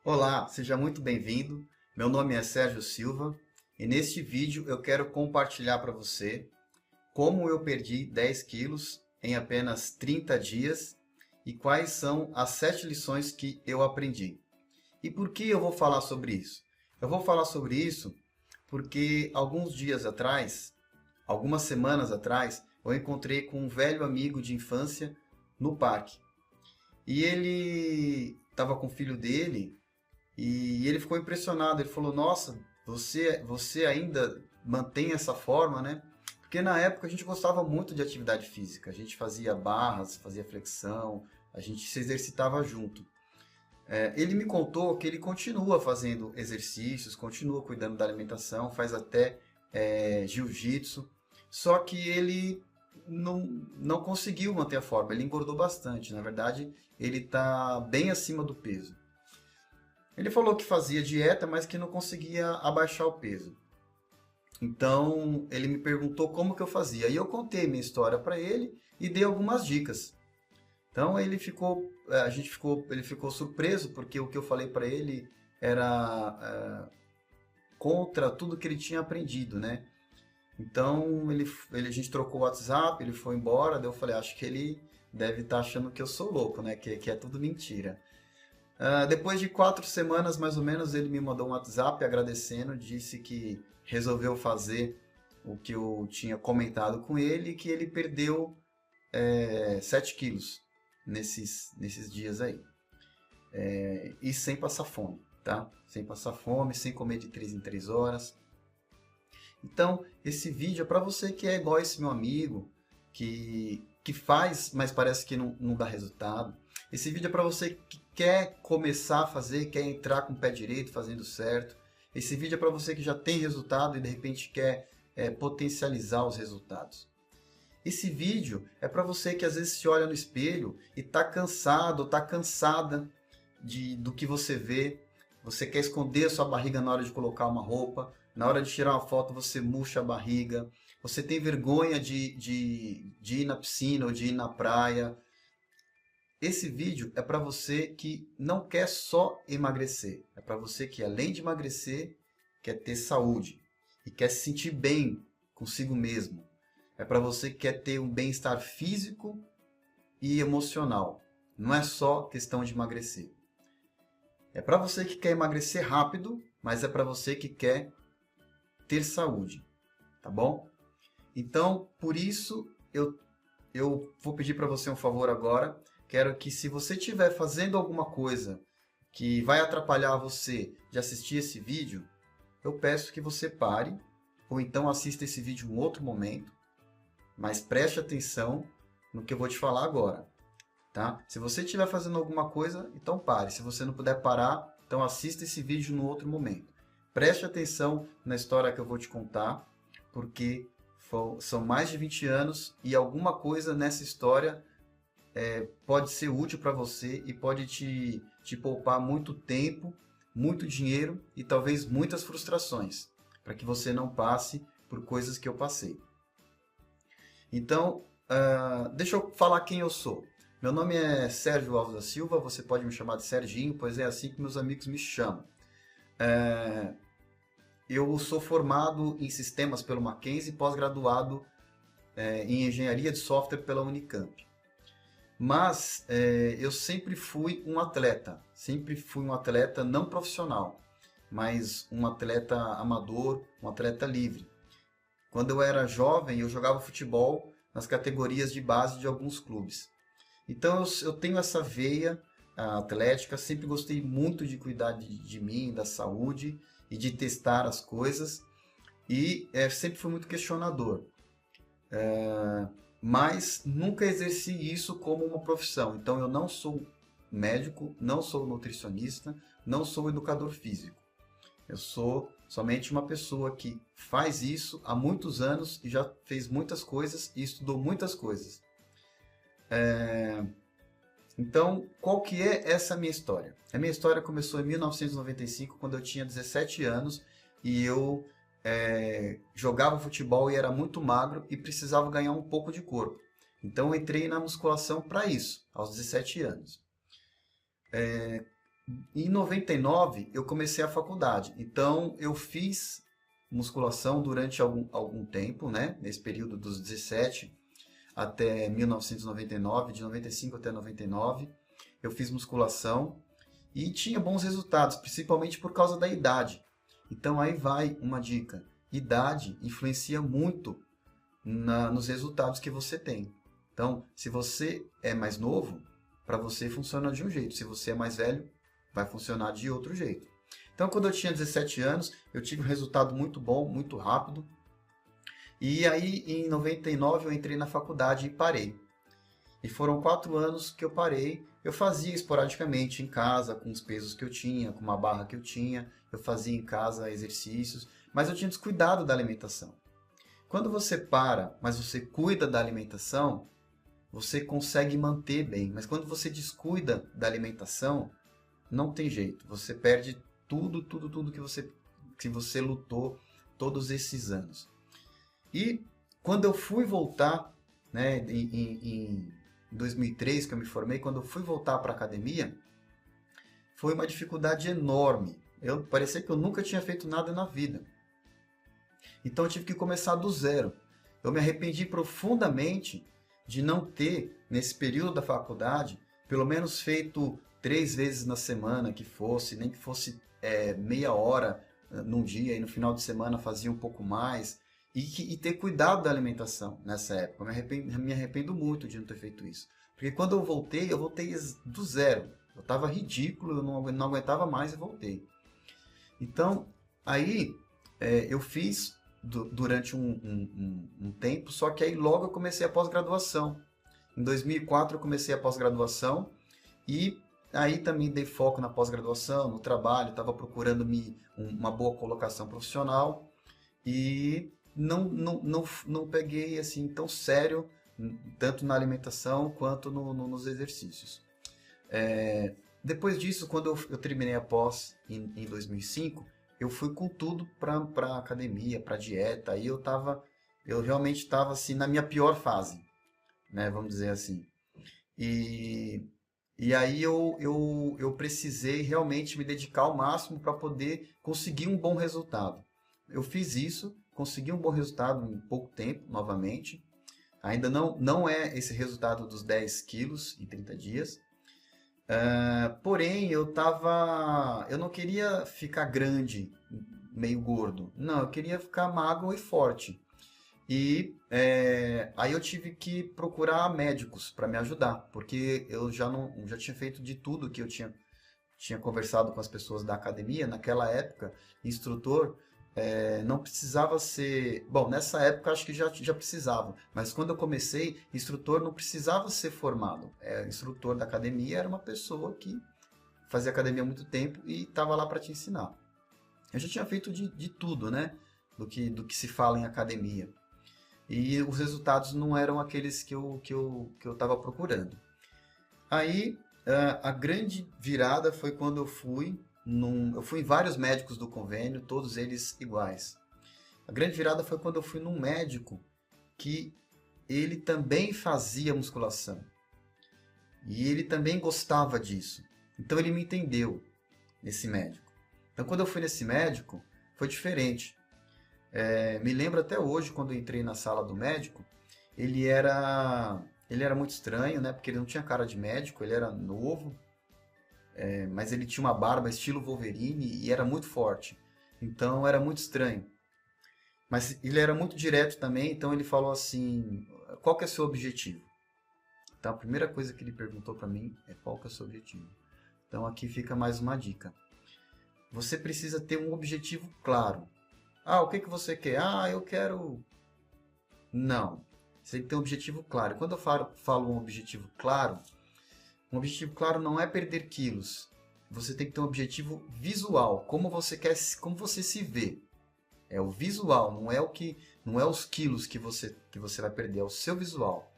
Olá, seja muito bem-vindo. Meu nome é Sérgio Silva e neste vídeo eu quero compartilhar para você como eu perdi 10 quilos em apenas 30 dias e quais são as 7 lições que eu aprendi. E por que eu vou falar sobre isso? Eu vou falar sobre isso porque alguns dias atrás, algumas semanas atrás, eu encontrei com um velho amigo de infância no parque. E ele estava com o filho dele e ele ficou impressionado. Ele falou: Nossa, você ainda mantém essa forma, né? Porque na época a gente gostava muito de atividade física. A gente fazia barras, fazia flexão, a gente se exercitava junto. Ele me contou que ele continua fazendo exercícios, continua cuidando da alimentação, faz até jiu-jitsu. Só que ele não conseguiu manter a forma, ele engordou bastante. Na verdade, ele está bem acima do peso. Ele falou que fazia dieta, mas que não conseguia abaixar o peso. Então, ele me perguntou como que eu fazia. E eu contei minha história para ele e dei algumas dicas. Então, ele ficou surpreso porque o que eu falei para ele era contra tudo que ele tinha aprendido, né? Então, a gente trocou o WhatsApp, ele foi embora, daí eu falei: acho que ele deve estar achando que eu sou louco, né? Que é tudo mentira. Depois de 4 semanas, mais ou menos, ele me mandou um WhatsApp agradecendo, disse que resolveu fazer o que eu tinha comentado com ele e que ele perdeu 7 quilos nesses dias aí. E sem passar fome, tá? Sem passar fome, sem comer de 3 em 3 horas. Então, esse vídeo é para você que é igual esse meu amigo, que faz, mas parece que não dá resultado. Esse vídeo é para você que quer começar a fazer, quer entrar com o pé direito, fazendo certo. Esse vídeo é para você que já tem resultado e de repente quer potencializar os resultados. Esse vídeo é para você que às vezes se olha no espelho e está cansado, está cansada do que você vê. Você quer esconder a sua barriga na hora de colocar uma roupa. Na hora de tirar uma foto você murcha a barriga. Você tem vergonha de ir na piscina ou de ir na praia. Esse vídeo é para você que não quer só emagrecer. É para você que, além de emagrecer, quer ter saúde e quer se sentir bem consigo mesmo. É para você que quer ter um bem-estar físico e emocional. Não é só questão de emagrecer. É para você que quer emagrecer rápido, mas é para você que quer ter saúde. Tá bom? Então, por isso, eu vou pedir para você um favor agora. Quero que, se você estiver fazendo alguma coisa que vai atrapalhar você de assistir esse vídeo, eu peço que você pare, ou então assista esse vídeo em um outro momento, mas preste atenção no que eu vou te falar agora. Tá? Se você estiver fazendo alguma coisa, então pare. Se você não puder parar, então assista esse vídeo no outro momento. Preste atenção na história que eu vou te contar, porque são mais de 20 anos e alguma coisa nessa história pode ser útil para você e pode te poupar muito tempo, muito dinheiro e talvez muitas frustrações, para que você não passe por coisas que eu passei. Então, deixa eu falar quem eu sou. Meu nome é Sérgio Alves da Silva, você pode me chamar de Serginho, pois é assim que meus amigos me chamam. Eu sou formado em sistemas pelo Mackenzie e pós-graduado em engenharia de software pela Unicamp. Mas eu sempre fui um atleta não profissional, mas um atleta amador, um atleta livre. Quando eu era jovem, eu jogava futebol nas categorias de base de alguns clubes. Então eu tenho essa veia atlética, sempre gostei muito de cuidar de mim, da saúde e de testar as coisas, e sempre fui muito questionador. Mas nunca exerci isso como uma profissão. Então eu não sou médico, não sou nutricionista, não sou educador físico. Eu sou somente uma pessoa que faz isso há muitos anos e já fez muitas coisas e estudou muitas coisas. Então, qual que é essa minha história? A minha história começou em 1995, quando eu tinha 17 anos e eu jogava futebol e era muito magro e precisava ganhar um pouco de corpo. Então eu entrei na musculação para isso, aos 17 anos. Em 99, eu comecei a faculdade. Então, eu fiz musculação durante algum tempo, né? Nesse período dos 17 até 1999, de 95 até 99, eu fiz musculação e tinha bons resultados, principalmente por causa da idade. Então, aí vai uma dica. Idade influencia muito nos resultados que você tem. Então, se você é mais novo, para você funciona de um jeito. Se você é mais velho, vai funcionar de outro jeito. Então, quando eu tinha 17 anos, eu tive um resultado muito bom, muito rápido. E aí, em 99, eu entrei na faculdade e parei. E foram 4 anos que eu parei. Eu fazia esporadicamente em casa, com os pesos que eu tinha, com uma barra que eu tinha. Eu fazia em casa exercícios, mas eu tinha descuidado da alimentação. Quando você para, mas você cuida da alimentação, você consegue manter bem. Mas quando você descuida da alimentação, não tem jeito. Você perde tudo que você lutou todos esses anos. E quando eu fui voltar, né, em 2003, que eu me formei, quando eu fui voltar para a academia, foi uma dificuldade enorme. Parecia que eu nunca tinha feito nada na vida. Então eu tive que começar do zero. Eu me arrependi profundamente de não ter, nesse período da faculdade, pelo menos feito 3 vezes na semana que fosse, nem que fosse meia hora num dia e no final de semana fazia um pouco mais. E ter cuidado da alimentação nessa época. Eu me arrependo muito de não ter feito isso. Porque quando eu voltei do zero. Eu estava ridículo, eu não aguentava mais e voltei. Então, aí eu fiz durante um tempo, só que aí logo eu comecei a pós-graduação. Em 2004 eu comecei a pós-graduação e aí também dei foco na pós-graduação, no trabalho, estava procurando uma boa colocação profissional e não peguei assim tão sério, tanto na alimentação quanto nos exercícios. Depois disso, quando eu terminei a pós em 2005, eu fui com tudo para academia, para dieta. Aí eu realmente estava assim na minha pior fase, né? Vamos dizer assim. E aí eu precisei realmente me dedicar ao máximo para poder conseguir um bom resultado. Eu fiz isso, consegui um bom resultado em pouco tempo, novamente. Ainda não é esse resultado dos 10 quilos em 30 dias. Porém, eu não queria ficar grande, meio gordo. Não, eu queria ficar magro e forte. E aí eu tive que procurar médicos para me ajudar, porque eu já tinha feito de tudo que eu tinha conversado com as pessoas da academia. Naquela época, instrutor não precisava ser... Bom, nessa época acho que já precisava, mas quando eu comecei, instrutor não precisava ser formado. Instrutor da academia era uma pessoa que fazia academia há muito tempo e estava lá para te ensinar. Eu já tinha feito de tudo, né? Do que se fala em academia. E os resultados não eram aqueles que eu estava procurando. Aí, a grande virada foi quando eu fui em vários médicos do convênio, todos eles iguais. A grande virada foi quando eu fui num médico que ele também fazia musculação. E ele também gostava disso. Então ele me entendeu, esse médico. Então quando eu fui nesse médico, foi diferente. Me lembro até hoje, quando eu entrei na sala do médico, ele era muito estranho, né? Porque ele não tinha cara de médico, ele era novo. Mas ele tinha uma barba estilo Wolverine e era muito forte. Então era muito estranho. Mas ele era muito direto também, então ele falou assim, qual que é o seu objetivo? Então a primeira coisa que ele perguntou para mim é qual que é o seu objetivo. Então aqui fica mais uma dica. Você precisa ter um objetivo claro. O que você quer? Eu quero... Não. Você tem que ter um objetivo claro. Quando eu falo um objetivo claro não é perder quilos. Você tem que ter um objetivo visual. Como você se vê. É o visual, não é os quilos que você vai perder, é o seu visual.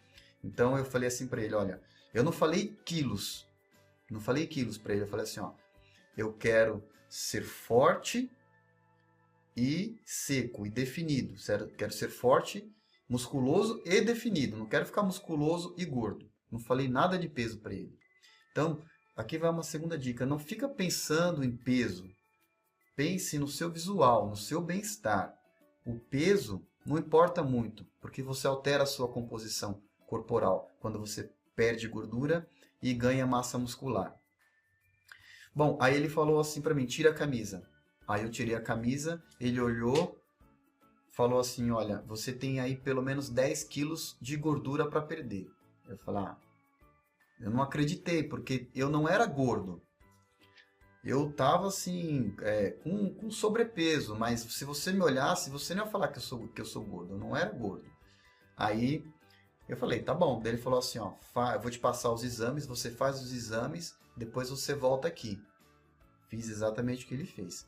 Então eu falei assim para ele, olha, eu não falei quilos para ele, eu falei assim, eu quero ser forte e seco e definido, certo? Quero ser forte, musculoso e definido, não quero ficar musculoso e gordo. Não falei nada de peso para ele. Então, aqui vai uma segunda dica. Não fica pensando em peso. Pense no seu visual, no seu bem-estar. O peso não importa muito, porque você altera a sua composição corporal quando você perde gordura e ganha massa muscular. Bom, aí ele falou assim para mim, tira a camisa. Aí eu tirei a camisa, ele olhou, falou assim, olha, você tem aí pelo menos 10 quilos de gordura para perder. Eu falei, eu não acreditei, porque eu não era gordo. Eu tava assim, com sobrepeso, mas se você me olhasse, você não ia falar que eu sou gordo, eu não era gordo. Aí eu falei, tá bom. Daí ele falou assim, ó, eu vou te passar os exames, você faz os exames, depois você volta aqui. Fiz exatamente o que ele fez.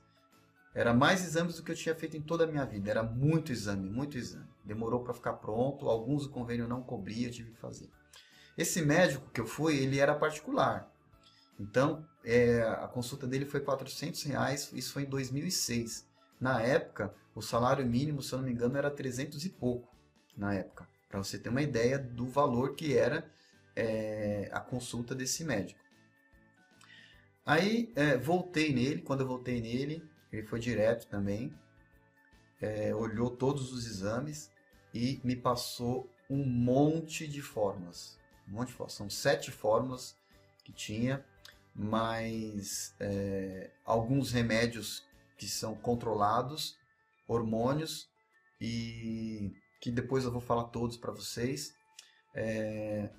Era mais exames do que eu tinha feito em toda a minha vida, era muito exame, muito exame. Demorou para ficar pronto, alguns o convênio não cobria, eu tive que fazer. Esse médico que eu fui, ele era particular. Então, a consulta dele foi R$ 400, isso foi em 2006. Na época, o salário mínimo, se eu não me engano, era 300 e pouco, na época. Para você ter uma ideia do valor que era a consulta desse médico. Aí, voltei nele, quando eu voltei nele, ele foi direto também, olhou todos os exames e me passou um monte de fórmulas. Um monte de fórmulas. São 7 fórmulas que tinha, mas alguns remédios que são controlados, hormônios, e que depois eu vou falar todos para vocês.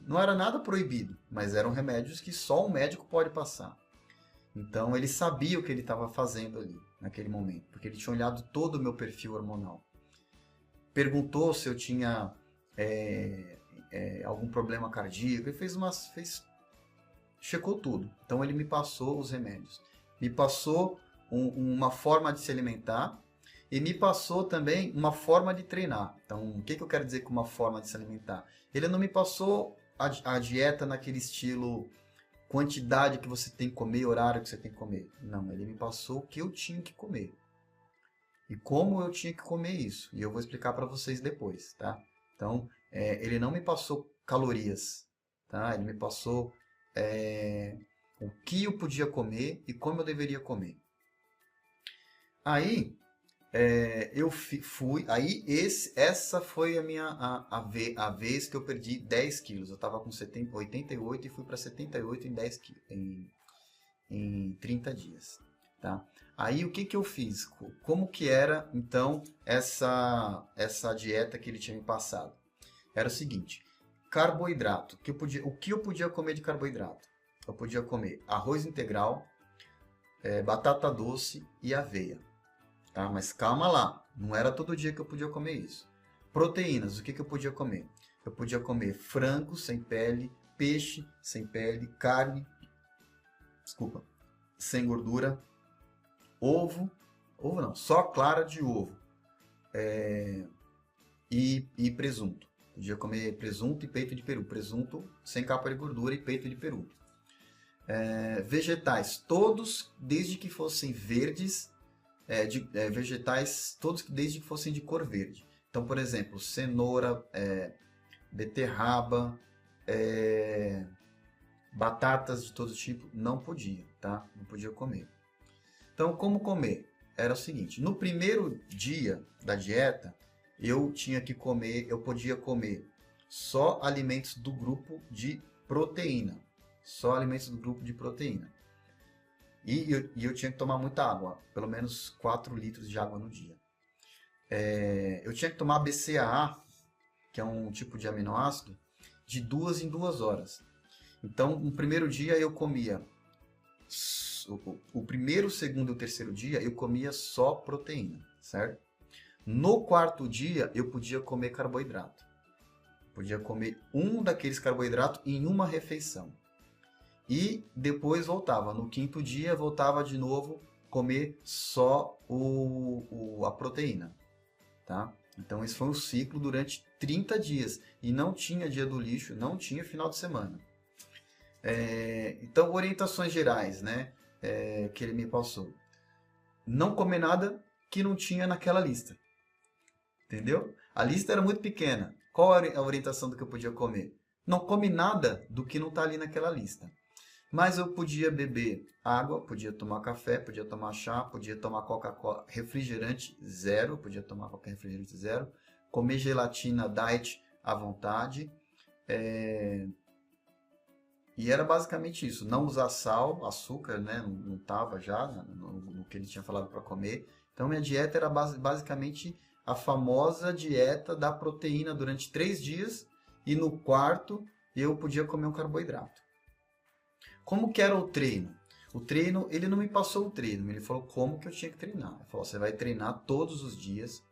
Não era nada proibido, mas eram remédios que só um médico pode passar. Então ele sabia o que ele estava fazendo ali, naquele momento, porque ele tinha olhado todo o meu perfil hormonal. Perguntou se eu tinha algum problema cardíaco, ele checou tudo. Então ele me passou os remédios, me passou uma forma de se alimentar e me passou também uma forma de treinar. Então o que eu quero dizer com uma forma de se alimentar? Ele não me passou a dieta naquele estilo, quantidade que você tem que comer, horário que você tem que comer. Não, ele me passou o que eu tinha que comer. E como eu tinha que comer isso. E eu vou explicar para vocês depois, tá? Então, ele não me passou calorias, tá? Ele me passou o que eu podia comer e como eu deveria comer. Aí, eu fui... Aí, essa foi a vez que eu perdi 10 quilos. Eu estava com 88 e fui para 78 em 30 dias, tá? Aí, o que eu fiz? Como que era, então, essa dieta que ele tinha me passado? Era o seguinte, carboidrato. O que eu podia comer de carboidrato? Eu podia comer arroz integral, batata doce e aveia. Tá? Mas calma lá, não era todo dia que eu podia comer isso. Proteínas, o que eu podia comer? Eu podia comer frango sem pele, peixe sem pele, carne, sem gordura, ovo não, só clara de ovo, e presunto. Podia comer presunto e peito de peru, presunto sem capa de gordura e peito de peru. Vegetais, todos desde que fossem verdes, vegetais todos desde que fossem de cor verde. Então, por exemplo, cenoura, beterraba, batatas de todo tipo, não podia, tá? Não podia comer. Então, como comer? Era o seguinte, no primeiro dia da dieta, eu podia comer só alimentos do grupo de proteína. Só alimentos do grupo de proteína. E eu tinha que tomar muita água, pelo menos 4 litros de água no dia. Eu tinha que tomar BCAA, que é um tipo de aminoácido, de 2 em 2 horas. Então, no primeiro dia eu comia, o primeiro, o segundo e o terceiro dia eu comia só proteína, certo? No quarto dia eu podia comer carboidrato. Podia comer um daqueles carboidratos em uma refeição. E depois voltava. No quinto dia, voltava de novo comer só a proteína. Tá? Então, esse foi um ciclo durante 30 dias. E não tinha dia do lixo, não tinha final de semana. Então, orientações gerais, né? Que ele me passou. Não comer nada que não tinha naquela lista. Entendeu? A lista era muito pequena. Qual era a orientação do que eu podia comer? Não come nada do que não está ali naquela lista. Mas eu podia beber água, podia tomar café, podia tomar chá, podia tomar Coca-Cola, refrigerante zero, podia tomar qualquer refrigerante zero, comer gelatina diet à vontade. E era basicamente isso, não usar sal, açúcar, né? Não estava já no que ele tinha falado para comer. Então minha dieta era basicamente a famosa dieta da proteína durante 3 dias e no quarto eu podia comer um carboidrato. Como que era o treino? O treino, ele não me passou o treino, ele falou como que eu tinha que treinar. Ele falou, você vai treinar todos os dias,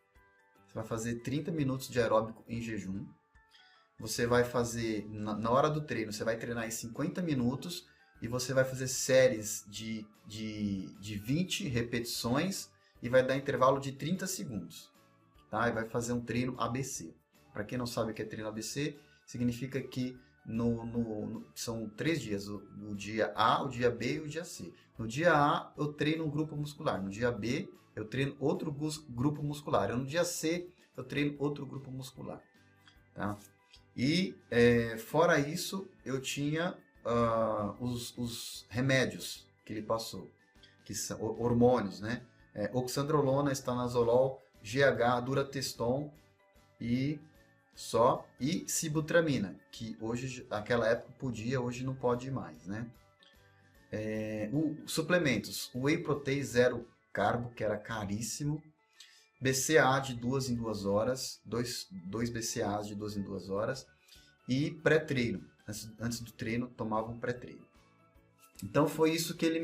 você vai fazer 30 minutos de aeróbico em jejum, você vai fazer, na hora do treino, você vai treinar em 50 minutos e você vai fazer séries de 20 repetições e vai dar intervalo de 30 segundos. Tá? E vai fazer um treino ABC. Para quem não sabe o que é treino ABC, significa que são 3 dias, o dia A, o dia B e o dia C. No dia A, eu treino um grupo muscular. No dia B, eu treino outro grupo muscular. No dia C, eu treino outro grupo muscular. Tá? E, fora isso, eu tinha os remédios que ele passou, que são hormônios, né? Oxandrolona, estanozolol, GH, Durateston e sibutramina, que hoje, naquela época podia, hoje não pode mais, né? Suplementos, Whey Protein zero carbo, que era caríssimo, BCA de 2 em 2 horas, dois BCAs de 2 em 2 horas, e pré-treino. Antes do treino, tomava um pré-treino. Então foi isso que ele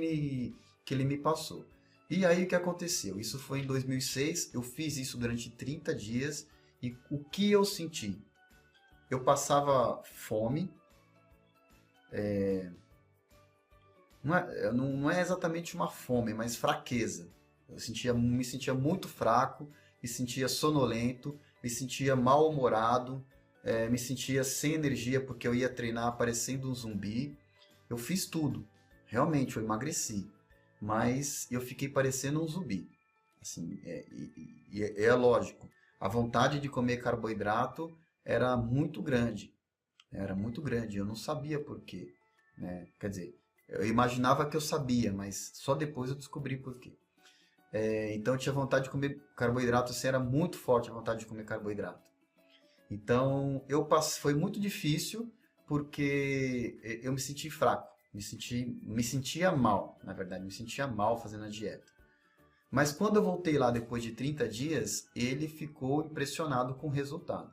me passou. E aí o que aconteceu? Isso foi em 2006, eu fiz isso durante 30 dias, e o que eu senti? Eu passava fome, não é exatamente uma fome, mas fraqueza. Eu me sentia muito fraco, me sentia sonolento, me sentia mal-humorado, me sentia sem energia porque eu ia treinar parecendo um zumbi. Eu fiz tudo, realmente, eu emagreci, mas eu fiquei parecendo um zumbi. Assim, é lógico, a vontade de comer carboidrato era muito grande, eu não sabia por quê, né? Quer dizer, eu imaginava que eu sabia, mas só depois eu descobri por quê. Então eu tinha vontade de comer carboidrato, assim, era muito forte a vontade de comer carboidrato. Então foi muito difícil porque eu me senti fraco, me sentia mal, na verdade, me sentia mal fazendo a dieta. Mas quando eu voltei lá depois de 30 dias, ele ficou impressionado com o resultado.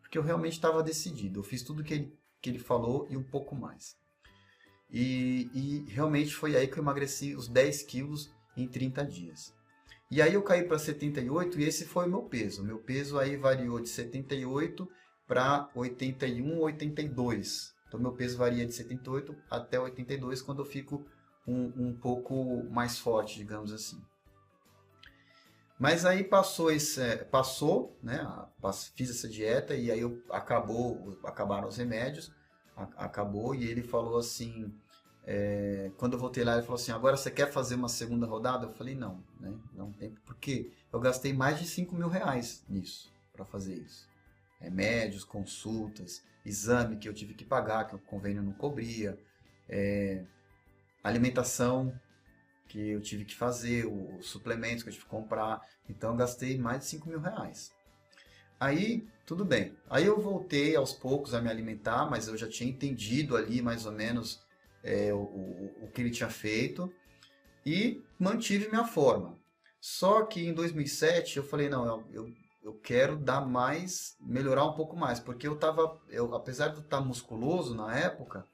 Porque eu realmente estava decidido, eu fiz tudo que ele falou e um pouco mais. E realmente foi aí que eu emagreci os 10 quilos em 30 dias. E aí eu caí para 78 e esse foi o meu peso. O meu peso aí variou de 78 para 81, 82. Então meu peso varia de 78 até 82 quando eu fico um pouco mais forte, digamos assim. Mas aí passou, né? Fiz essa dieta e aí acabaram os remédios, acabou e ele falou assim, quando eu voltei lá ele falou assim, agora você quer fazer uma segunda rodada? Eu falei não, né? Não tem, porque eu gastei mais de 5 mil reais nisso, para fazer isso. Remédios, consultas, exame que eu tive que pagar, que o convênio não cobria, alimentação que eu tive que fazer, os suplementos que eu tive que comprar. Então eu gastei mais de 5 mil reais. Aí, tudo bem. Aí eu voltei aos poucos a me alimentar, mas eu já tinha entendido ali mais ou menos o que ele tinha feito e mantive minha forma. Só que em 2007 eu falei, não, eu quero melhorar um pouco mais, porque apesar de eu estar musculoso na época,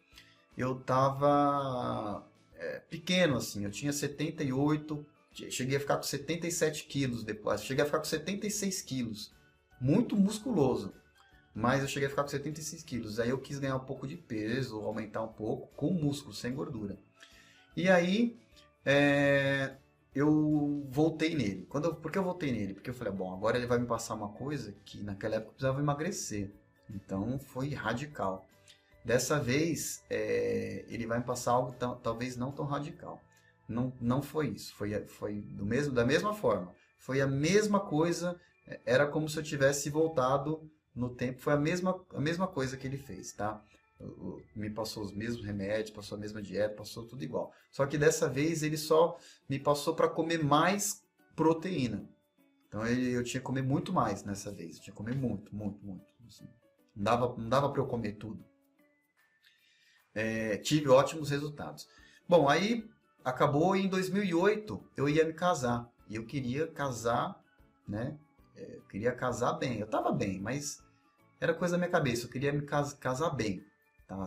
eu estava pequeno, assim, eu tinha 78, cheguei a ficar com 77 quilos depois, cheguei a ficar com 76 quilos, muito musculoso, mas eu cheguei a ficar com 76 quilos, aí eu quis ganhar um pouco de peso, aumentar um pouco, com músculo, sem gordura. E aí, eu voltei nele. Por que eu voltei nele? Porque eu falei, bom, agora ele vai me passar uma coisa que naquela época eu precisava emagrecer, então foi radical. Dessa vez, ele vai me passar algo talvez não tão radical. Não foi isso. Foi da mesma forma. Foi a mesma coisa. Era como se eu tivesse voltado no tempo. Foi a mesma coisa que ele fez, tá? me passou os mesmos remédios, passou a mesma dieta, passou tudo igual. Só que dessa vez ele só me passou para comer mais proteína. Então eu tinha que comer muito mais nessa vez. Eu tinha que comer muito, muito, muito. Assim. Não dava para eu comer tudo. Tive ótimos resultados. Bom, aí acabou e em 2008 eu ia me casar. E eu queria casar, né? Eu queria casar bem. Eu estava bem, mas era coisa da minha cabeça. Eu queria me casar bem.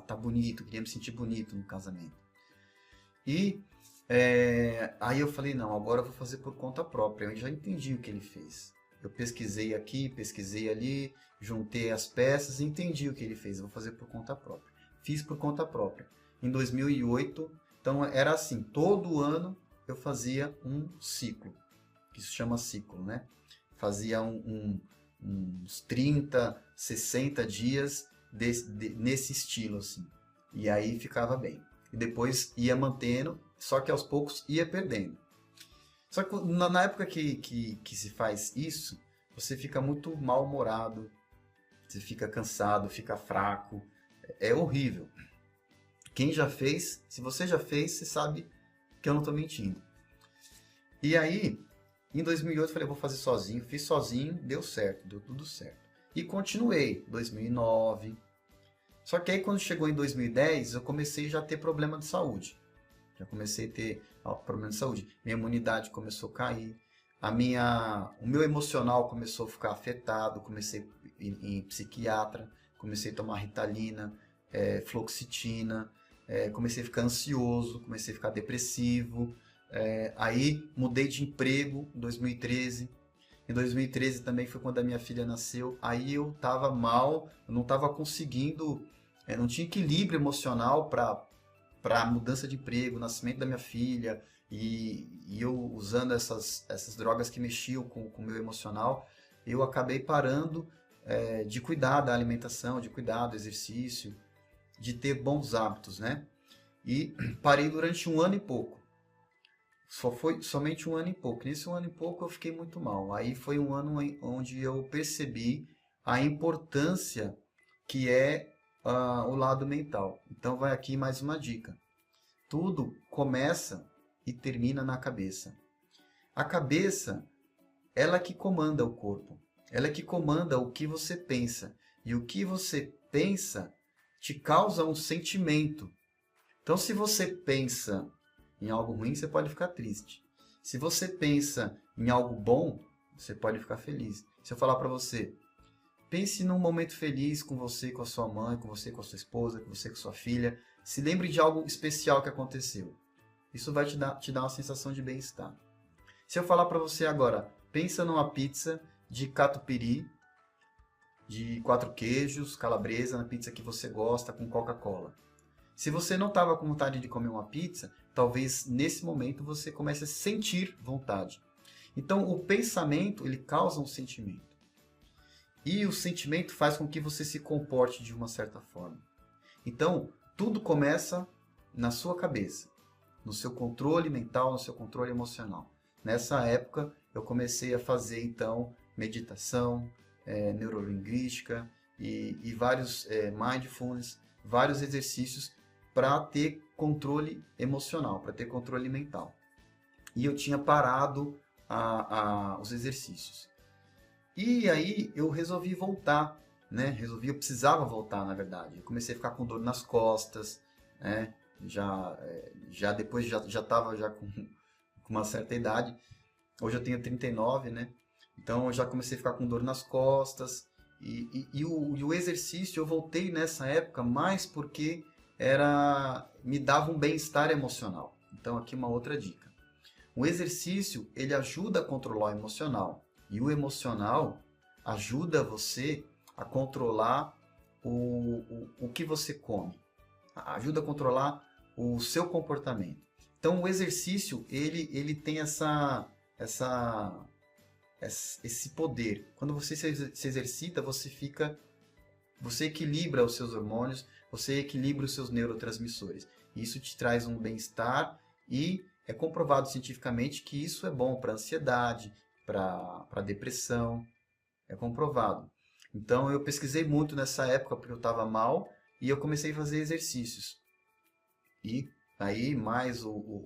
Tá bonito, eu queria me sentir bonito no casamento. E aí eu falei, não, agora eu vou fazer por conta própria. Eu já entendi o que ele fez. Eu pesquisei aqui, pesquisei ali, juntei as peças e entendi o que ele fez. Eu vou fazer por conta própria. Fiz por conta própria. Em 2008, então era assim, todo ano eu fazia um ciclo, que isso chama ciclo, né? Fazia uns 30, 60 dias nesse estilo, assim. E aí ficava bem. E depois ia mantendo, só que aos poucos ia perdendo. Só que na época que se faz isso, você fica muito mal-humorado, você fica cansado, fica fraco. É horrível. Quem já fez, se você já fez, você sabe que eu não estou mentindo. E aí, em 2008, eu falei, vou fazer sozinho. Fiz sozinho, deu certo, deu tudo certo. E continuei, 2009. Só que aí, quando chegou em 2010, eu comecei já a ter problema de saúde. Já comecei a ter problema de saúde. Minha imunidade começou a cair. O meu emocional começou a ficar afetado. Comecei em psiquiatra. Comecei a tomar Ritalina, fluoxetina. Comecei a ficar ansioso. Comecei a ficar depressivo. Aí mudei de emprego em 2013. Em 2013 também foi quando a minha filha nasceu. Aí eu estava mal, eu não estava conseguindo, não tinha equilíbrio emocional para a mudança de emprego, o nascimento da minha filha. E eu usando essas drogas que mexiam com o meu emocional, eu acabei parando de cuidar da alimentação, de cuidar do exercício, de ter bons hábitos, né? E parei durante 1 ano e pouco. Foi somente 1 ano e pouco. Nesse 1 ano e pouco eu fiquei muito mal. Aí foi um ano onde eu percebi a importância que é o lado mental. Então vai aqui mais uma dica. Tudo começa e termina na cabeça. A cabeça, ela que comanda o corpo. Ela que comanda o que você pensa. E o que você pensa te causa um sentimento. Então se você pensa em algo ruim, você pode ficar triste. Se você pensa em algo bom, você pode ficar feliz. Se eu falar para você, pense num momento feliz com você, com a sua mãe, com você, com a sua esposa, com você, com a sua filha. Se lembre de algo especial que aconteceu. Isso vai te dar uma sensação de bem-estar. Se eu falar para você agora, pensa numa pizza de catupiry, de 4 queijos, calabresa, na pizza que você gosta, com Coca-Cola. Se você não estava com vontade de comer uma pizza, talvez nesse momento você comece a sentir vontade. Então o pensamento, ele causa um sentimento. E o sentimento faz com que você se comporte de uma certa forma. Então tudo começa na sua cabeça, no seu controle mental, no seu controle emocional. Nessa época eu comecei a fazer então meditação, neurolinguística e vários mindfulness, vários exercícios para ter controle emocional, para ter controle mental. E eu tinha parado os exercícios. E aí eu resolvi voltar, né? Eu precisava voltar, na verdade. Eu comecei a ficar com dor nas costas, né? Depois já estava já com uma certa idade. Hoje eu tenho 39, né? Então eu já comecei a ficar com dor nas costas. E o exercício eu voltei nessa época mais porque me dava um bem-estar emocional. Então aqui uma outra dica. O exercício, ele ajuda a controlar o emocional. E o emocional ajuda você a controlar o que você come. Ajuda a controlar o seu comportamento. Então o exercício, ele tem esse poder. Quando você se exercita, você equilibra os seus hormônios, você equilibra os seus neurotransmissores. Isso te traz um bem-estar e é comprovado cientificamente que isso é bom para ansiedade, para depressão. É comprovado. Então eu pesquisei muito nessa época porque eu estava mal e eu comecei a fazer exercícios. E aí, mais o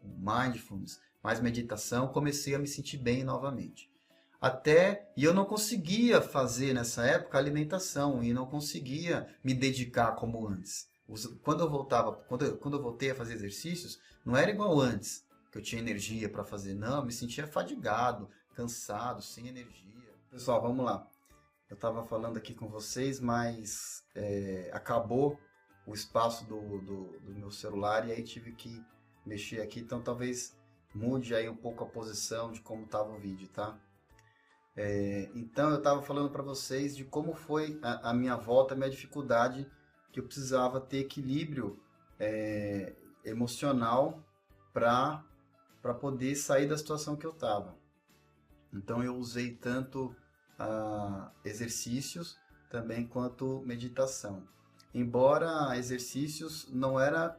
mindfulness, mais meditação, comecei a me sentir bem novamente. E eu não conseguia fazer nessa época alimentação e não conseguia me dedicar como antes. Quando eu voltei a fazer exercícios, não era igual antes, que eu tinha energia para fazer. Não, eu me sentia fadigado, cansado, sem energia. Pessoal, vamos lá. Eu estava falando aqui com vocês, mas acabou o espaço do meu celular e aí tive que mexer aqui. Então talvez mude aí um pouco a posição de como estava o vídeo, tá? Então eu estava falando para vocês de como foi a minha volta, a minha dificuldade, que eu precisava ter equilíbrio emocional para poder sair da situação que eu estava. Então eu usei tanto exercícios também quanto meditação. Embora exercícios não era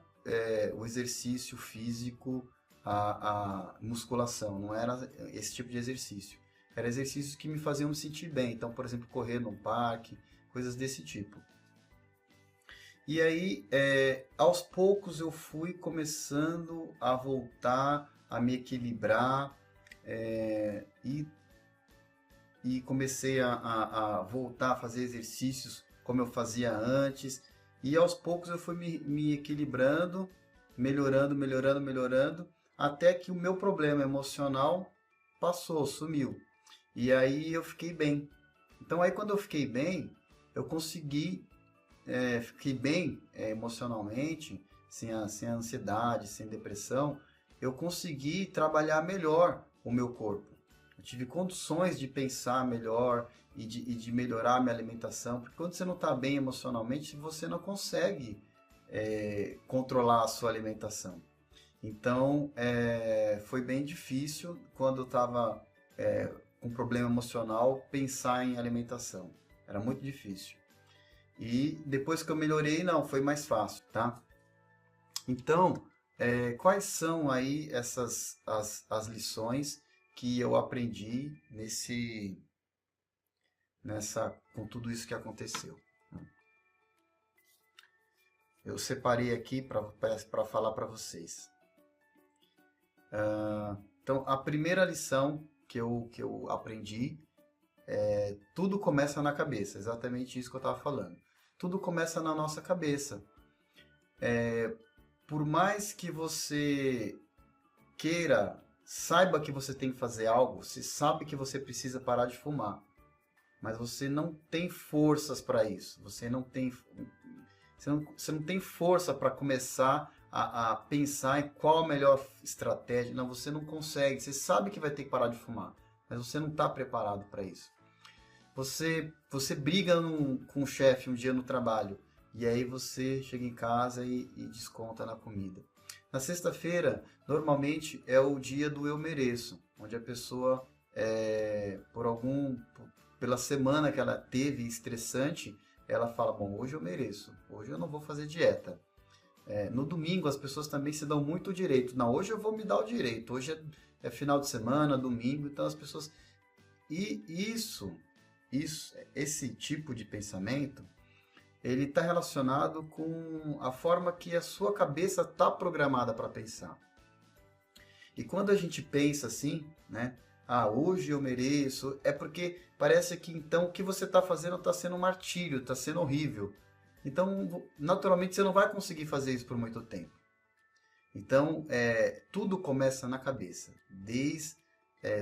o exercício físico, a musculação, não era esse tipo de exercício. Era exercícios que me faziam me sentir bem. Então, por exemplo, correr num parque, coisas desse tipo. E aí, aos poucos, eu fui começando a voltar a me equilibrar e comecei a voltar a fazer exercícios como eu fazia antes. E aos poucos eu fui me equilibrando, melhorando, até que o meu problema emocional passou, sumiu. E aí eu fiquei bem. Então aí quando eu fiquei bem, eu consegui, fiquei bem emocionalmente, sem a ansiedade, sem depressão, eu consegui trabalhar melhor o meu corpo. Eu tive condições de pensar melhor e de melhorar a minha alimentação, porque quando você não está bem emocionalmente, você não consegue controlar a sua alimentação. Então, foi bem difícil quando eu estava com problema emocional pensar em alimentação. Era muito difícil. E depois que eu melhorei, não, foi mais fácil, tá? Então, quais são aí as lições que eu aprendi com tudo isso que aconteceu? Eu separei aqui para falar para vocês. Então, a primeira lição que eu aprendi tudo começa na cabeça, exatamente isso que eu estava falando. Tudo começa na nossa cabeça. Por mais que você saiba que você tem que fazer algo, você sabe que você precisa parar de fumar, mas você não tem forças para isso. Você não tem força para começar a pensar em qual a melhor estratégia. Não, você não consegue. Você sabe que vai ter que parar de fumar, mas você não está preparado para isso. Você briga com o chefe um dia no trabalho, e aí você chega em casa e desconta na comida. Na sexta-feira, normalmente é o dia do eu mereço, onde a pessoa, pela semana que ela teve estressante, ela fala, bom, hoje eu mereço, hoje eu não vou fazer dieta. No domingo, as pessoas também se dão muito o direito. Não, hoje eu vou me dar o direito, hoje é final de semana, domingo, então as pessoas... E esse tipo de pensamento, ele está relacionado com a forma que a sua cabeça está programada para pensar. E quando a gente pensa assim, né? Hoje eu mereço, é porque parece que então o que você está fazendo está sendo um martírio, está sendo horrível. Então, naturalmente, você não vai conseguir fazer isso por muito tempo. Então, tudo começa na cabeça, desde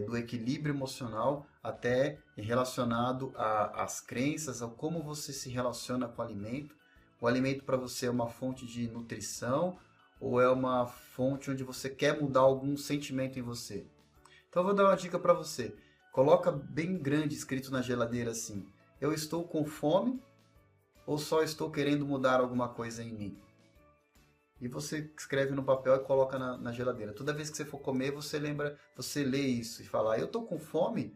do equilíbrio emocional até relacionado às crenças, a como você se relaciona com o alimento. O alimento para você é uma fonte de nutrição ou é uma fonte onde você quer mudar algum sentimento em você? Então eu vou dar uma dica para você. Coloca bem grande escrito na geladeira assim: eu estou com fome ou só estou querendo mudar alguma coisa em mim? E você escreve no papel e coloca na geladeira. Toda vez que você for comer, você lê isso e fala: eu estou com fome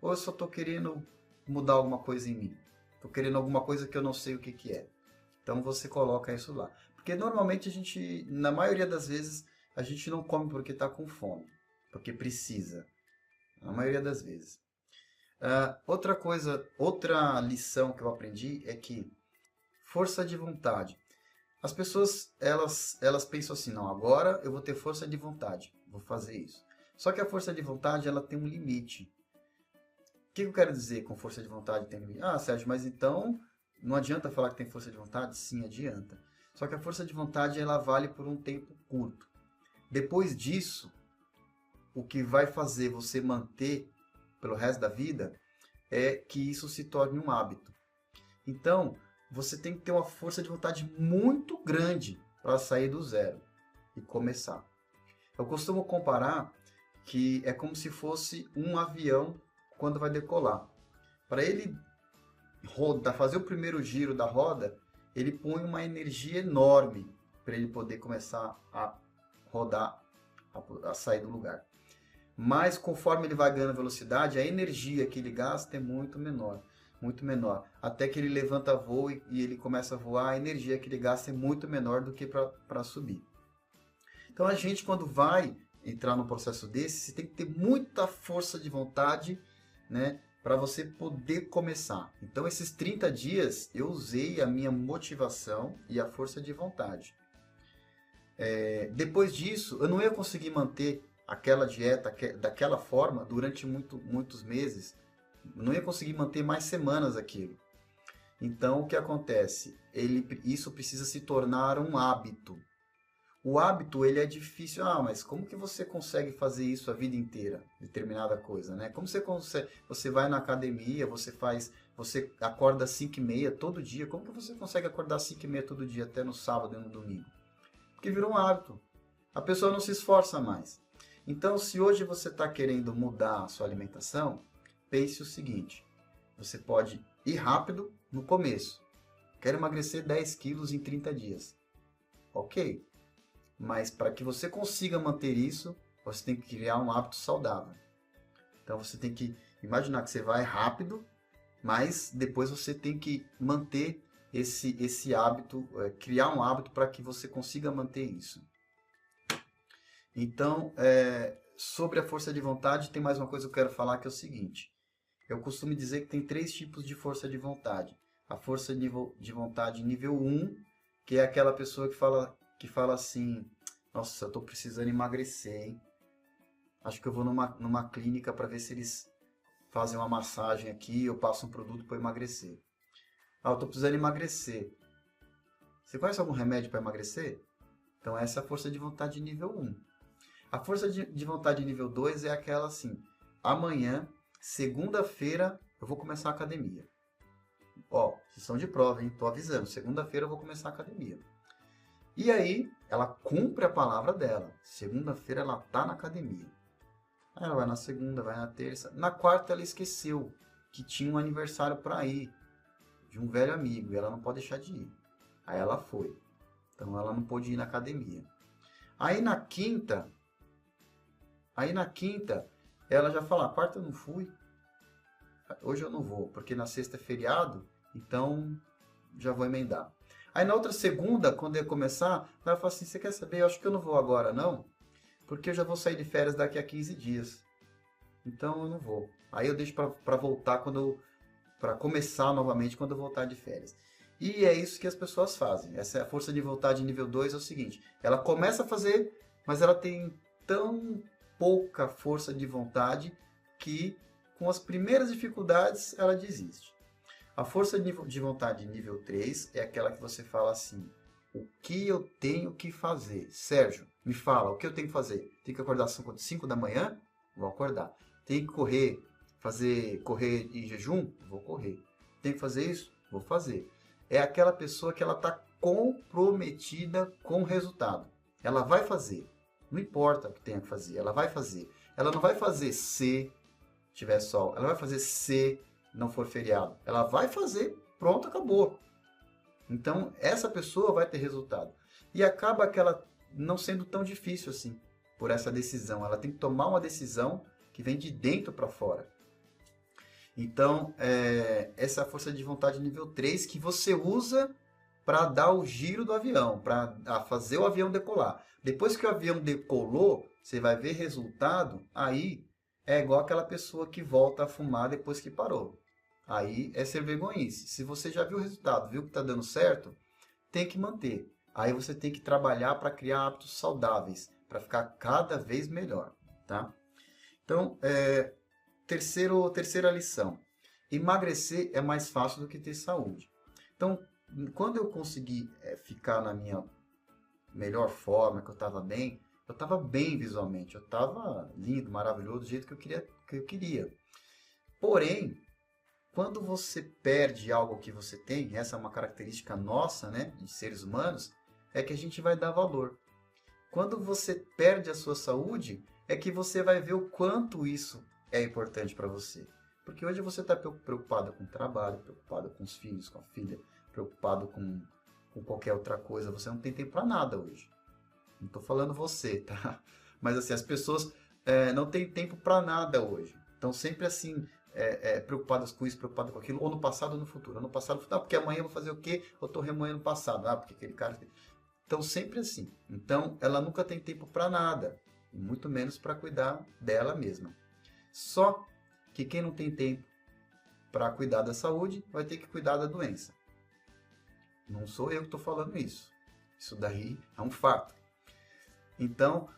ou eu só estou querendo mudar alguma coisa em mim? Estou querendo alguma coisa que eu não sei o que é. Então você coloca isso lá. Porque normalmente na maioria das vezes, a gente não come porque está com fome, porque precisa. Na maioria das vezes. Outra lição que eu aprendi é que força de vontade. As pessoas, elas pensam assim, não, agora eu vou ter força de vontade, vou fazer isso. Só que a força de vontade, ela tem um limite. O que eu quero dizer com força de vontade tem limite? Ah, Sérgio, mas então não adianta falar que tem força de vontade? Sim, adianta. Só que a força de vontade, ela vale por um tempo curto. Depois disso, o que vai fazer você manter pelo resto da vida é que isso se torne um hábito. Então, você tem que ter uma força de vontade muito grande para sair do zero e começar. Eu costumo comparar que é como se fosse um avião quando vai decolar. Para ele fazer o primeiro giro da roda, ele põe uma energia enorme para ele poder começar a rodar, a sair do lugar. Mas conforme ele vai ganhando velocidade, a energia que ele gasta é muito menor. Muito menor. Até que ele levanta voo e ele começa a voar, a energia que ele gasta é muito menor do que para subir. Então a gente, quando vai entrar num processo desse, você tem que ter muita força de vontade, né, para você poder começar. Então esses 30 dias eu usei a minha motivação e a força de vontade. Depois disso, eu não ia conseguir manter aquela dieta daquela forma durante muitos meses. Não ia conseguir manter mais semanas aquilo. Então, o que acontece? Isso precisa se tornar um hábito. O hábito, ele é difícil. Ah, mas como que você consegue fazer isso a vida inteira? Determinada coisa, né? Como você consegue? Você vai na academia, você acorda às 5h30 todo dia. Como que você consegue acordar às 5h30 todo dia, até no sábado e no domingo? Porque virou um hábito. A pessoa não se esforça mais. Então, se hoje você está querendo mudar a sua alimentação, pense o seguinte: você pode ir rápido no começo. Quero emagrecer 10 quilos em 30 dias. Ok. Mas para que você consiga manter isso, você tem que criar um hábito saudável. Então você tem que imaginar que você vai rápido, mas depois você tem que manter esse hábito, criar um hábito para que você consiga manter isso. Então, sobre a força de vontade, tem mais uma coisa que eu quero falar, que é o seguinte. Eu costumo dizer que tem 3 tipos de força de vontade. A força de vontade nível 1, que é aquela pessoa que fala assim: nossa, eu estou precisando emagrecer, hein? Acho que eu vou numa clínica para ver se eles fazem uma massagem aqui, eu passo um produto para emagrecer. Ah, eu estou precisando emagrecer. Você conhece algum remédio para emagrecer? Então essa é a força de vontade nível 1. A força de vontade nível 2 é aquela assim: amanhã, segunda-feira, eu vou começar a academia. Ó, vocês são de prova, hein? Tô avisando, segunda-feira eu vou começar a academia. E aí, ela cumpre a palavra dela. Segunda-feira ela tá na academia. Aí ela vai na segunda, vai na terça. Na quarta ela esqueceu que tinha um aniversário para ir, de um velho amigo, e ela não pode deixar de ir. Aí ela foi. Então ela não pôde ir na academia. Aí na quinta, ela já fala: quarta eu não fui, hoje eu não vou, porque na sexta é feriado, então já vou emendar. Aí na outra segunda, quando ia começar, ela fala assim: você quer saber, eu acho que eu não vou agora não, porque eu já vou sair de férias daqui a 15 dias. Então eu não vou. Aí eu deixo para voltar para começar novamente quando eu voltar de férias. E é isso que as pessoas fazem. Essa é a força de vontade nível 2, é o seguinte: ela começa a fazer, mas ela tem tão pouca força de vontade que com as primeiras dificuldades ela desiste. A força de vontade nível 3 é aquela que você fala assim: o que eu tenho que fazer? Sérgio, me fala, o que eu tenho que fazer? Tenho que acordar às 5 da manhã? Vou acordar. Tenho que correr em jejum? Vou correr. Tenho que fazer isso? Vou fazer. É aquela pessoa que ela está comprometida com o resultado. Ela vai fazer. Não importa o que tenha que fazer, ela vai fazer. Ela não vai fazer se tiver sol. Ela vai fazer se não for feriado. Ela vai fazer, pronto, acabou. Então, essa pessoa vai ter resultado. E acaba aquela não sendo tão difícil assim, por essa decisão. Ela tem que tomar uma decisão que vem de dentro para fora. Então, essa é a força de vontade nível 3 que você usa para dar o giro do avião, para fazer o avião decolar. Depois que o avião decolou, você vai ver resultado, aí é igual aquela pessoa que volta a fumar depois que parou. aí é ser vergonhice. Se você já viu o resultado, viu que está dando certo, tem que manter. Aí você tem que trabalhar para criar hábitos saudáveis, para ficar cada vez melhor, tá? Então, terceira lição. Emagrecer é mais fácil do que ter saúde. Então, quando eu consegui ficar na minha melhor forma, que eu estava bem visualmente, eu estava lindo, maravilhoso, do jeito que eu queria. Porém, quando você perde algo que você tem, essa é uma característica nossa, né, de seres humanos, é que a gente vai dar valor. Quando você perde a sua saúde, é que você vai ver o quanto isso é importante para você. Porque hoje você está preocupado com o trabalho, preocupado com os filhos, com a filha, preocupado com qualquer outra coisa. Você não tem tempo para nada hoje. Não estou falando você, tá? Mas assim, as pessoas não têm tempo para nada hoje. Estão sempre assim, preocupadas com isso, preocupadas com aquilo, ou no passado ou no futuro. No passado, porque amanhã eu vou fazer o quê? Eu estou remoendo o passado. Porque aquele cara... Então, sempre assim. Então, ela nunca tem tempo para nada. E muito menos para cuidar dela mesma. Só que quem não tem tempo para cuidar da saúde, vai ter que cuidar da doença. Não sou eu que estou falando isso. Isso daí é um fato. Então,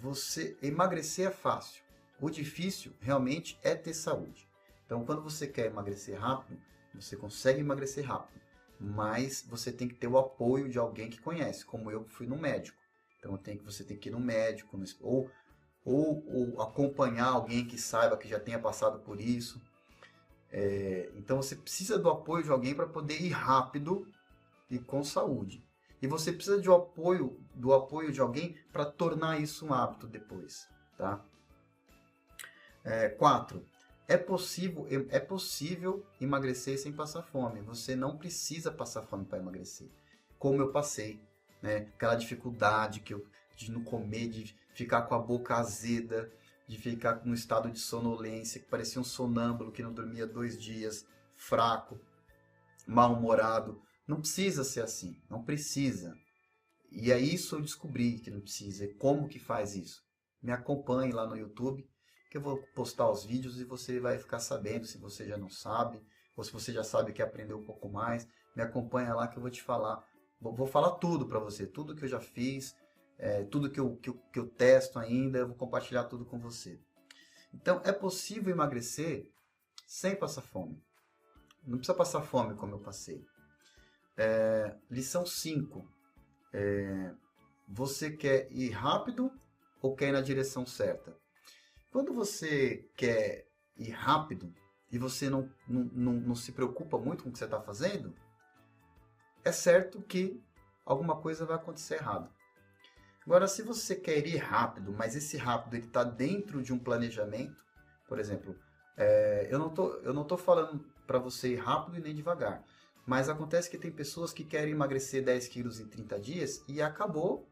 você emagrecer é fácil. O difícil realmente é ter saúde. Então, quando você quer emagrecer rápido, você consegue emagrecer rápido. Mas você tem que ter o apoio de alguém que conhece, como eu fui no médico. Então, você tem que ir no médico, ou acompanhar alguém que saiba, que já tenha passado por isso. Então você precisa do apoio de alguém para poder ir rápido e com saúde. E você precisa do apoio de alguém para tornar isso um hábito depois. Tá? 4. É possível emagrecer sem passar fome. Você não precisa passar fome para emagrecer. Como eu passei. Né? Aquela dificuldade de não comer, de ficar com a boca azeda, de ficar no estado de sonolência, que parecia um sonâmbulo que não dormia 2 dias, fraco, mal-humorado. Não precisa ser assim, não precisa. E é isso eu descobri que não precisa. E como que faz isso? Me acompanhe lá no YouTube, que eu vou postar os vídeos e você vai ficar sabendo se você já não sabe, ou se você já sabe e quer aprender um pouco mais. Me acompanha lá que eu vou te falar. Vou falar tudo para você, tudo que eu já fiz, tudo que eu testo ainda, eu vou compartilhar tudo com você. Então, é possível emagrecer sem passar fome. Não precisa passar fome como eu passei. Lição 5. Você quer ir rápido ou quer ir na direção certa? Quando você quer ir rápido e você não se preocupa muito com o que você está fazendo, é certo que alguma coisa vai acontecer errado. Agora, se você quer ir rápido, mas esse rápido está dentro de um planejamento, por exemplo, eu não tô falando para você ir rápido e nem devagar, mas acontece que tem pessoas que querem emagrecer 10 quilos em 30 dias e acabou,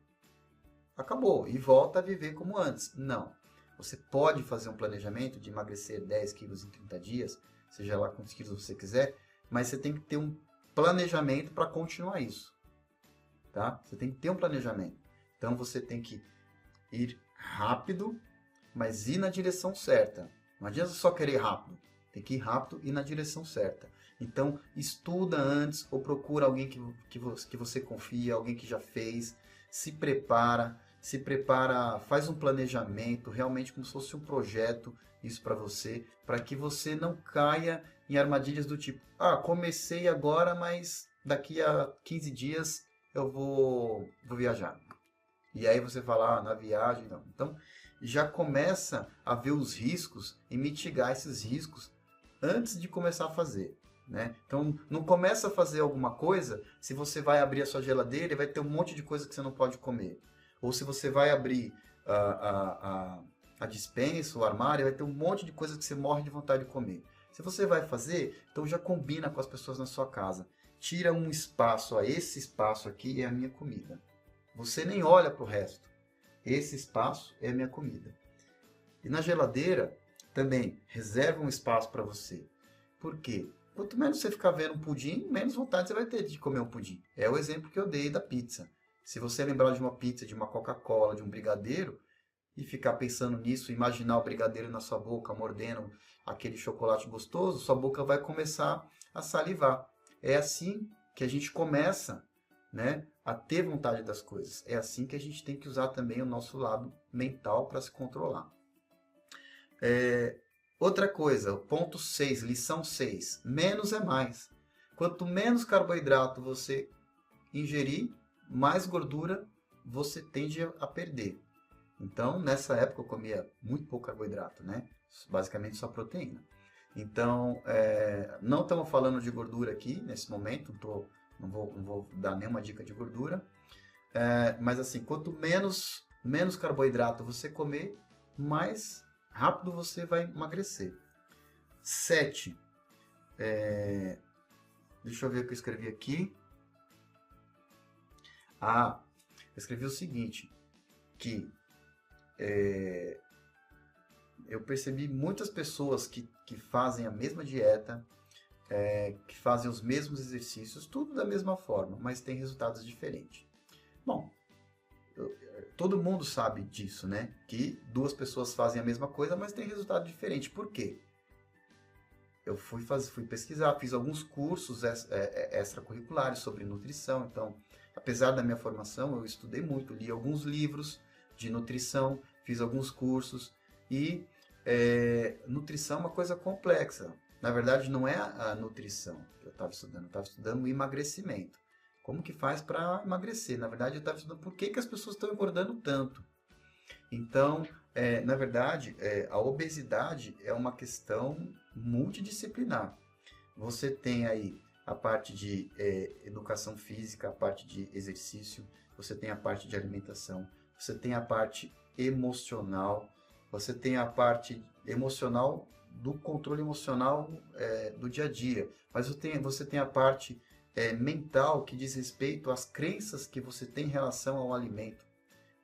e volta a viver como antes. Não. Você pode fazer um planejamento de emagrecer 10 quilos em 30 dias, seja lá quantos quilos você quiser, mas você tem que ter um planejamento para continuar isso. Tá? Você tem que ter um planejamento. Então você tem que ir rápido, mas ir na direção certa. Não adianta só querer ir rápido. Tem que ir rápido e na direção certa. Então estuda antes ou procura alguém que você confia, alguém que já fez. Se prepara, faz um planejamento, realmente como se fosse um projeto, isso para você, para que você não caia em armadilhas do tipo, comecei agora, mas daqui a 15 dias eu vou viajar. E aí você fala, na viagem, não. Então, já começa a ver os riscos e mitigar esses riscos antes de começar a fazer. Né? Então, não começa a fazer alguma coisa se você vai abrir a sua geladeira e vai ter um monte de coisa que você não pode comer. Ou se você vai abrir a despensa, o armário, vai ter um monte de coisa que você morre de vontade de comer. Se você vai fazer, então já combina com as pessoas na sua casa. Tira um espaço, esse espaço aqui é a minha comida. Você nem olha para o resto. Esse espaço é a minha comida. E na geladeira, também, reserva um espaço para você. Por quê? Quanto menos você ficar vendo um pudim, menos vontade você vai ter de comer um pudim. É o exemplo que eu dei da pizza. Se você lembrar de uma pizza, de uma Coca-Cola, de um brigadeiro, e ficar pensando nisso, imaginar o brigadeiro na sua boca, mordendo aquele chocolate gostoso, sua boca vai começar a salivar. É assim que a gente começa, né, a ter vontade das coisas. É assim que a gente tem que usar também o nosso lado mental para se controlar. Outra coisa, ponto 6, lição 6, menos é mais. Quanto menos carboidrato você ingerir, mais gordura você tende a perder. Então, nessa época eu comia muito pouco carboidrato, né? Basicamente só proteína. Então, não estamos falando de gordura aqui nesse momento, não vou dar nenhuma dica de gordura. Mas assim, quanto menos carboidrato você comer, mais rápido você vai emagrecer. 7. Deixa eu ver o que eu escrevi aqui. Eu escrevi o seguinte, que eu percebi muitas pessoas que fazem a mesma dieta, que fazem os mesmos exercícios, tudo da mesma forma, mas tem resultados diferentes. Bom, todo mundo sabe disso, né? Que duas pessoas fazem a mesma coisa, mas tem resultado diferente. Por quê? Eu fui pesquisar, fiz alguns cursos extracurriculares sobre nutrição. Então, apesar da minha formação, eu estudei muito, li alguns livros de nutrição, fiz alguns cursos. E nutrição é uma coisa complexa. Na verdade, não é a nutrição que eu estava estudando o emagrecimento. Como que faz para emagrecer? Na verdade, eu estava estudando por que as pessoas estão engordando tanto. Então, na verdade, a obesidade é uma questão multidisciplinar. Você tem aí a parte de educação física, a parte de exercício, você tem a parte de alimentação, você tem a parte emocional, você tem a parte emocional do controle emocional do dia a dia, mas você tem a parte mental que diz respeito às crenças que você tem em relação ao alimento.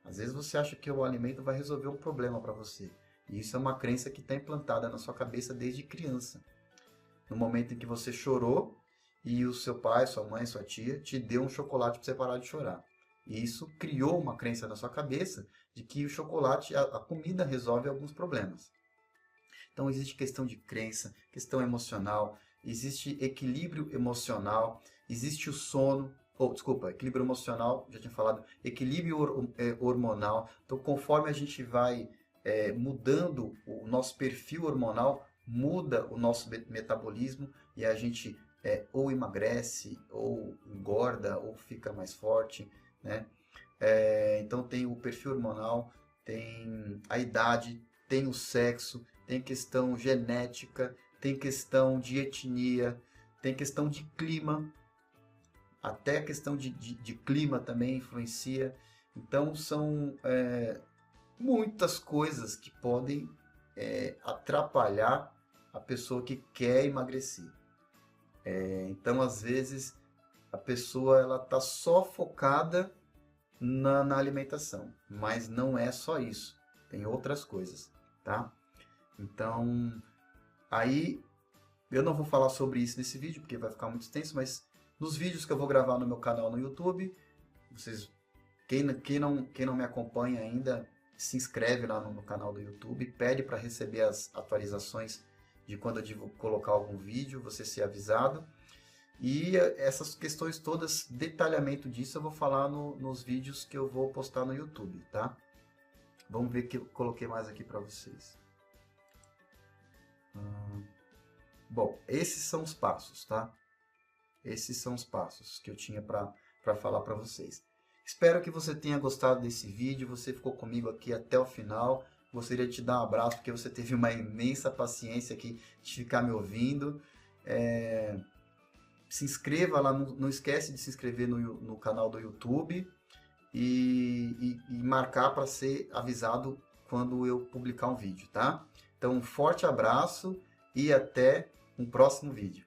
Às vezes você acha que o alimento vai resolver um problema para você. E isso é uma crença que está implantada na sua cabeça desde criança. No momento em que você chorou e o seu pai, sua mãe, sua tia te deu um chocolate para você parar de chorar. E isso criou uma crença na sua cabeça de que o chocolate, a comida resolve alguns problemas. Então existe questão de crença, questão emocional, existe equilíbrio emocional, existe o sono, equilíbrio emocional, já tinha falado, equilíbrio hormonal. Então conforme a gente vai mudando o nosso perfil hormonal, muda o nosso metabolismo e a gente ou emagrece, ou engorda, ou fica mais forte, né? Então tem o perfil hormonal, tem a idade, tem o sexo, tem questão genética, tem questão de etnia, tem questão de clima, até a questão de clima também influencia. Então são muitas coisas que podem atrapalhar a pessoa que quer emagrecer. Então às vezes a pessoa ela está só focada na alimentação, mas não é só isso, tem outras coisas, tá? Então, aí eu não vou falar sobre isso nesse vídeo, porque vai ficar muito extenso, mas nos vídeos que eu vou gravar no meu canal no YouTube, quem não me acompanha ainda, se inscreve lá no canal do YouTube, pede para receber as atualizações de quando eu colocar algum vídeo, você ser avisado. E essas questões todas, detalhamento disso, eu vou falar nos vídeos que eu vou postar no YouTube, tá? Vamos ver o que eu coloquei mais aqui para vocês. Bom, esses são os passos, tá? Esses são os passos que eu tinha para falar para vocês. Espero que você tenha gostado desse vídeo, você ficou comigo aqui até o final. Gostaria de te dar um abraço, porque você teve uma imensa paciência aqui de ficar me ouvindo. Se inscreva lá, não esquece de se inscrever no canal do YouTube e marcar para ser avisado quando eu publicar um vídeo, tá? Então, um forte abraço e até um próximo vídeo.